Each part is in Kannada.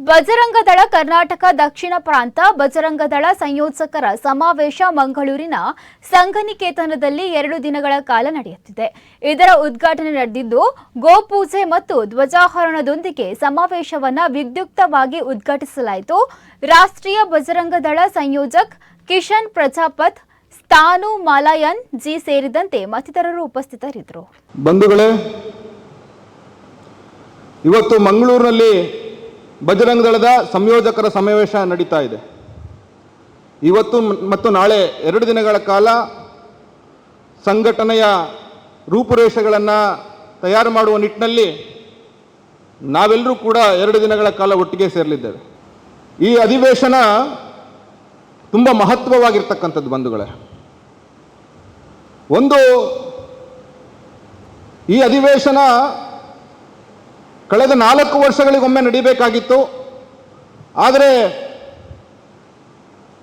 ಬಜರಂಗದಳ ಕರ್ನಾಟಕ ದಕ್ಷಿಣ ಪ್ರಾಂತ ಬಜರಂಗದಳ ಸಂಯೋಜಕರ ಸಮಾವೇಶ ಮಂಗಳೂರಿನ ಸಂಘನಿಕೇತನದಲ್ಲಿ 2 ದಿನಗಳ ಕಾಲ ನಡೆಯುತ್ತಿದೆ. ಇದರ ಉದ್ಘಾಟನೆ ನಡೆದಿದ್ದು ಗೋಪೂಜೆ ಮತ್ತು ಧ್ವಜಾರೋಹಣದೊಂದಿಗೆ ಸಮಾವೇಶವನ್ನು ವಿದ್ಯುಕ್ತವಾಗಿ ಉದ್ಘಾಟಿಸಲಾಯಿತು. ರಾಷ್ಟ್ರೀಯ ಬಜರಂಗದಳ ಸಂಯೋಜಕ ಕಿಶನ್ ಪ್ರಜಾಪತ್, ಸ್ಥಾನು ಮಾಲಯನ್ ಜಿ ಸೇರಿದಂತೆ ಮತ್ತಿತರರು ಉಪಸ್ಥಿತರಿದ್ದರು. ಬಂಧುಗಳೇ, ಇವತ್ತು ಮಂಗಳೂರಿನಲ್ಲಿ ಬಜರಂಗದಳದ ಸಂಯೋಜಕರ ಸಮಾವೇಶ ನಡೀತಾ ಇದೆ. ಇವತ್ತು ಮತ್ತು ನಾಳೆ 2 ದಿನಗಳ ಕಾಲ ಸಂಘಟನೆಯ ರೂಪುರೇಷೆಗಳನ್ನು ತಯಾರು ಮಾಡುವ ನಿಟ್ಟಿನಲ್ಲಿ ನಾವೆಲ್ಲರೂ ಕೂಡ 2 ದಿನಗಳ ಕಾಲ ಒಟ್ಟಿಗೆ ಸೇರಲಿದ್ದೇವೆ. ಈ ಅಧಿವೇಶನ ತುಂಬ ಮಹತ್ವವಾಗಿರ್ತಕ್ಕಂಥದ್ದು ಬಂಧುಗಳೇ. ಒಂದು, ಈ ಅಧಿವೇಶನ ಕಳೆದ 4 ವರ್ಷಗಳಿಗೊಮ್ಮೆ ನಡೀಬೇಕಾಗಿತ್ತು. ಆದರೆ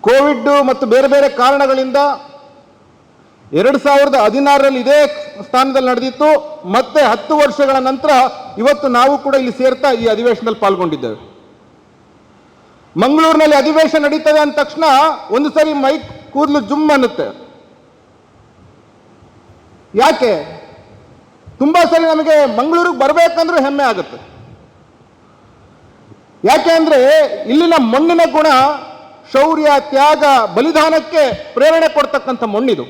ಕೋವಿಡ್ ಮತ್ತು ಬೇರೆ ಬೇರೆ ಕಾರಣಗಳಿಂದ 2016ರಲ್ಲಿ ಇದೇ ಸ್ಥಾನದಲ್ಲಿ ನಡೆದಿತ್ತು. ಮತ್ತೆ 10 ವರ್ಷಗಳ ನಂತರ ಇವತ್ತು ನಾವು ಕೂಡ ಇಲ್ಲಿ ಸೇರ್ತಾ ಈ ಅಧಿವೇಶನದಲ್ಲಿ ಪಾಲ್ಗೊಂಡಿದ್ದೇವೆ. ಮಂಗಳೂರಿನಲ್ಲಿ ಅಧಿವೇಶನ ನಡೀತದೆ ಅಂದ ತಕ್ಷಣ ಒಂದು ಸರಿ ಮೈಕ್ ಕೂದಲು ಜುಮ್ ಅನ್ನುತ್ತೆ. ಯಾಕೆ? ತುಂಬಾ ಸರಿ ನಮಗೆ ಮಂಗಳೂರಿಗೆ ಬರಬೇಕಂದ್ರೂ ಹೆಮ್ಮೆ ಆಗುತ್ತೆ. ಯಾಕೆ ಅಂದ್ರೆ ಇಲ್ಲಿನ ಮಣ್ಣಿನ ಗುಣ, ಶೌರ್ಯ, ತ್ಯಾಗ, ಬಲಿದಾನಕ್ಕೆ ಪ್ರೇರಣೆ ಕೊಡ್ತಕ್ಕಂಥ ಮಣ್ಣಿದು.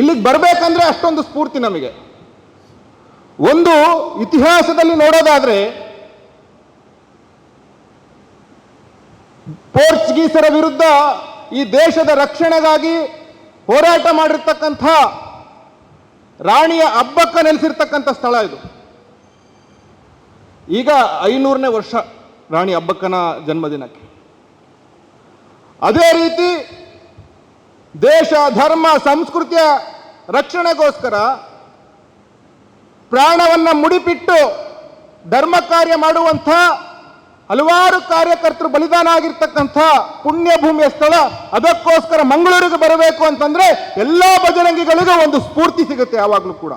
ಇಲ್ಲಿಗೆ ಬರಬೇಕಂದ್ರೆ ಅಷ್ಟೊಂದು ಸ್ಫೂರ್ತಿ ನಮಗೆ. ಒಂದು, ಇತಿಹಾಸದಲ್ಲಿ ನೋಡೋದಾದ್ರೆ ಪೋರ್ಚುಗೀಸರ ವಿರುದ್ಧ ಈ ದೇಶದ ರಕ್ಷಣೆಗಾಗಿ ಹೋರಾಟ ಮಾಡಿರ್ತಕ್ಕಂಥ ರಾಣಿಯ ಅಬ್ಬಕ್ಕ ನೆಲೆಸಿರ್ತಕ್ಕಂಥ ಸ್ಥಳ ಇದು. ಈಗ 500ನೇ ವರ್ಷ ರಾಣಿ ಅಬ್ಬಕ್ಕನ ಜನ್ಮದಿನಕ್ಕೆ. ಅದೇ ರೀತಿ ದೇಶ, ಧರ್ಮ, ಸಂಸ್ಕೃತಿಯ ರಕ್ಷಣೆಗೋಸ್ಕರ ಪ್ರಾಣವನ್ನು ಮುಡಿಪಿಟ್ಟು ಧರ್ಮ ಕಾರ್ಯ ಮಾಡುವಂಥ ಹಲವಾರು ಕಾರ್ಯಕರ್ತರು ಬಲಿದಾನ ಆಗಿರ್ತಕ್ಕಂಥ ಪುಣ್ಯ ಭೂಮಿಯ ಸ್ಥಳ. ಅದಕ್ಕೋಸ್ಕರ ಮಂಗಳೂರಿಗೆ ಬರಬೇಕು ಅಂತಂದ್ರೆ ಎಲ್ಲ ಬಜರಂಗಿಗಳಿಗೂ ಒಂದು ಸ್ಫೂರ್ತಿ ಸಿಗುತ್ತೆ ಯಾವಾಗಲೂ ಕೂಡ.